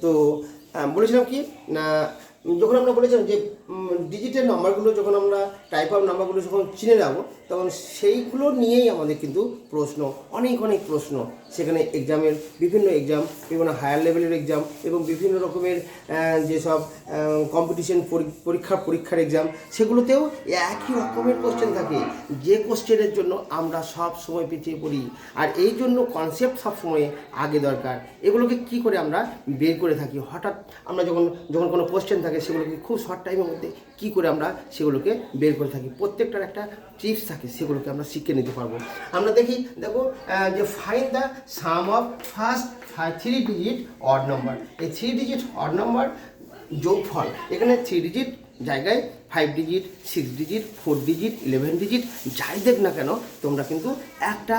তো বলেছিলাম কি না, যখন আমরা বলেছিলাম যে ডিজিটের নাম্বারগুলো যখন আমরা টাইপ অফ নাম্বারগুলো যখন চিনে যাবো তখন সেইগুলো নিয়েই আমাদের কিন্তু প্রশ্ন, অনেক প্রশ্ন সেখানে এক্সামের বিভিন্ন এক্সাম, বিভিন্ন হায়ার লেভেলের এক্সাম এবং বিভিন্ন রকমের যেসব কম্পিটিশন পরীক্ষার এক্সাম, সেগুলোতেও একই রকমের কোশ্চেন থাকে, যে কোশ্চেনের জন্য আমরা সব সময় পিছিয়ে পড়ি। আর এই জন্য কনসেপ্ট সবসময় আগে দরকার। এগুলোকে কি করে আমরা বের করে থাকি, হঠাৎ আমরা যখন কোনো কোশ্চেন থাকে সেগুলোকে খুব শর্ট টাইমের মধ্যে কী করে আমরা সেগুলোকে বের করে থাকি, প্রত্যেকটার একটা টিপস থাকে, সেগুলোকে আমরা শিখে নিতে পারবো। আমরা দেখো যে find the some of first 3 digit odd number. এই 3 ডিজিট অড নাম্বার যোগফল, এখানে 3 ডিজিট জায়গায় 5 ডিজিট, 6 ডিজিট, 4 ডিজিট, 11 ডিজিট যাই দেখ না কেন, তোমরা কিন্তু একটা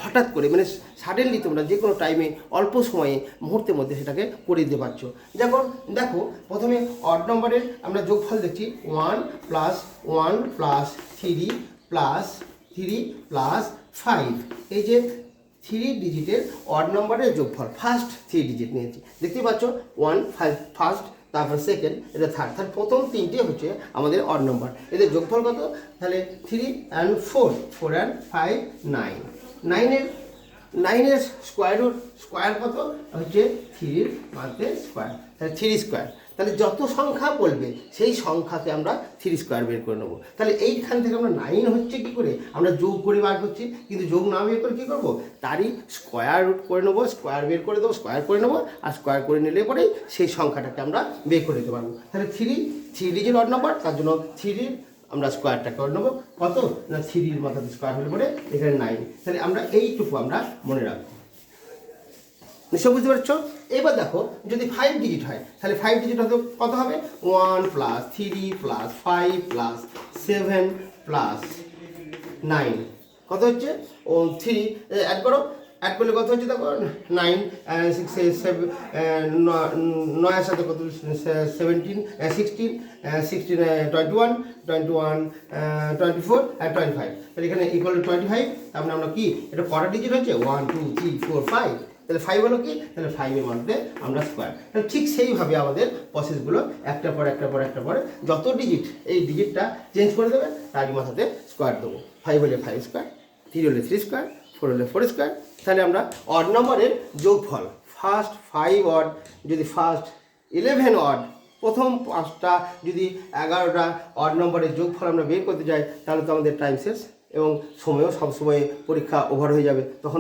হঠাৎ করে মানে সাডেনলি তোমরা যে কোনো টাইমে অল্প সময়ে মুহূর্তের মধ্যে সেটাকে করে দিতে পারছো। যখন দেখো প্রথমে অড নম্বরের আমরা যোগফল দেখছি 1 + 1 + 3 + 3 + 5। এই যে 3 ডিজিটের অড নম্বরের যোগফল, ফার্স্ট 3 ডিজিট নিয়েছি, দেখতে পাচ্ছ 1 ফার্স্ট, তারপর সেকেন্ড, এটা থার্ড। তাহলে প্রথম তিনটে হচ্ছে আমাদের অড নম্বর। এদের যোগফল কত? তাহলে 3 and 4, 4 and 5, 9। 9-এর স্কোয়ার কত? হচ্ছে 3 মাত্রে স্কোয়ার, তাহলে 3 স্কোয়ার। তাহলে যত সংখ্যা বলবে সেই সংখ্যাকে আমরা 3 স্কোয়ার বের করে নেবো। তাহলে এইখান থেকে আমরা 9 হচ্ছে কী করে, আমরা যোগ করে বার করছি, কিন্তু যোগ না বের করে কী করবো, তারই স্কোয়ার রুট করে নেবো, স্কোয়ার বের করে দেবো, স্কোয়ার করে নেবো, আর স্কোয়ার করে নিলে পরেই সেই সংখ্যাটাকে আমরা বের করে দিতে পারবো। তাহলে 3 ডিজিট অড নাম্বার, তার জন্য 3 আমরা স্কোয়ারটা করে নেবো, কত না 3 মাথাতে স্কোয়ার হলে পরে এখানে 9। তাহলে আমরা এইটুকু আমরা মনে রাখবো, নিশ্চয় বুঝতে পারছো। এবার দেখো যদি 5 ডিজিট হয়, তাহলে 5 ডিজিট হয়তো কত হবে? 1 + 3 + 5 + 7 + 9, কত হচ্ছে? 3 অ্যাড করো, অ্যাড করলে কত হচ্ছে দেখো 9, 6, 7, 9-এর সাথে কত 17, 16, 21, 24 আর 25। তাহলে এখানে ইকুয়াল টু 25। তারপরে আমরা কি এটা কটা ডিজিট হচ্ছে? 1 2 3 4 5। তাহলে 5 হলো কি? তাহলে 5-এর মধ্যে আমরা স্কোয়ার। তাহলে ঠিক সেইভাবে আমাদের প্রসেসগুলো একটা পর যত ডিজিট, এই ডিজিটটা চেঞ্জ করে দেবে, তারই মাথাতে স্কোয়ার দেবো। 5 হলে 5 স্কোয়ার, 3 হলে 3 স্কোয়ার, 4 হলে 4 স্কোয়ার। তাহলে আমরা অড নম্বরের যোগফল, ফার্স্ট 5 অড, যদি ফার্স্ট 11 অড, প্রথম 5টা যদি 11টা অড নম্বরের যোগফল আমরা বের করতে যাই, তাহলে তো আমাদের টাইম শেষ এবং সময়ও সবসময় পরীক্ষা ওভার হয়ে যাবে, তখন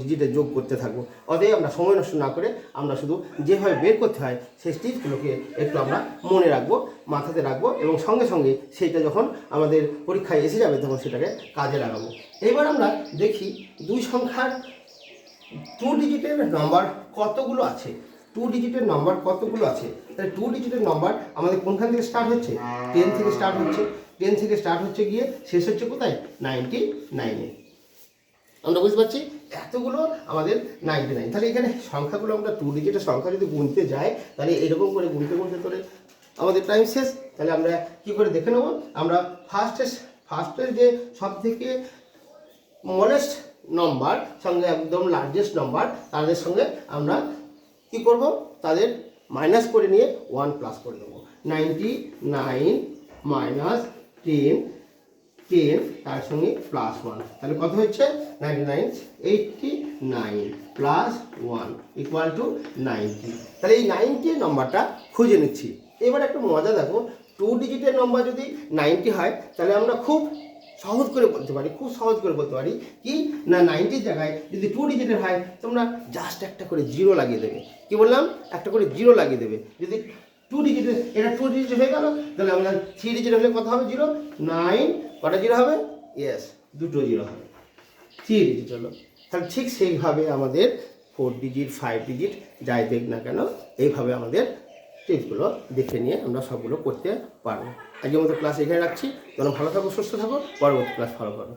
ডিজিটে যোগ করতে থাকবো। অতএব আমরা সময় নষ্ট না করে আমরা শুধু যেভাবে বের করতে হয় সেই স্টিপগুলোকে একটু আমরা মনে রাখবো, মাথাতে রাখবো, এবং সঙ্গে সঙ্গে সেইটা যখন আমাদের পরীক্ষায় এসে যাবে তখন সেটাকে কাজে লাগাবো। এবার আমরা দেখি 2 সংখ্যার 2 ডিজিটের নাম্বার কতগুলো আছে। 2 ডিজিটের নাম্বার কতগুলো আছে? তাহলে 2 ডিজিটের নাম্বার আমাদের কোনখান থেকে স্টার্ট হচ্ছে? 10 থেকে স্টার্ট হচ্ছে। 10 থেকে স্টার্ট হচ্ছে গিয়ে শেষ হচ্ছে কোথায়? 99-এ। আমরা বুঝতে পারছি এতগুলো আমাদের 99। তাহলে এখানে সংখ্যাগুলো আমরা 2 ডিজিটের সংখ্যা যদি গুনতে যাই, তাহলে এরকম করে গুনতে তোলে আমাদের টাইম শেষ। তাহলে আমরা কি করে দেখে নেব? আমরা ফার্স্টের যে সব থেকে স্মলেস্ট নাম্বার সঙ্গে একদম লার্জেস্ট নাম্বার, তাদের সঙ্গে আমরা কি করব? তাদের মাইনাস করে নিয়ে 1 প্লাস করে দেবো। 99 - 10 তার সঙ্গে +1, তাহলে কত হচ্ছে? 99, 89 + 1 = 90। তাহলে এই 90 নাম্বারটা খুঁজে নিচ্ছি। এবার একটা মজা দেখো, 2 ডিজিটের নাম্বার যদি 90 হয়, তাহলে আমরা খুব সহজ করে বলতে পারি কি না, 90-র জায়গায় যদি 2 ডিজিটের হয়, তোমরা জাস্ট একটা করে 0 লাগিয়ে দেবে। কি বললাম? একটা করে 0 লাগিয়ে দেবে। যদি 2 ডিজিটের, এটা 2 ডিজিট হয়ে গেল, তাহলে আমরা 3 ডিজিট হলে কত হবে? 0। 9 কটা 0 হবে? ইয়েস, 2টো 0 হবে, 3 ডিজিট হলো। তাহলে ঠিক সেইভাবে আমাদের 4 ডিজিট 5 ডিজিট যাই দেখ না কেন, এইভাবে আমাদের টিপসগুলো দেখে নিয়ে আমরা সবগুলো করতে পারবো। আজকের মতো ক্লাস এখানে রাখছি। তোমরা ভালো থাকো, সুস্থ থাকো, পরবর্তী ক্লাস ফলো করো।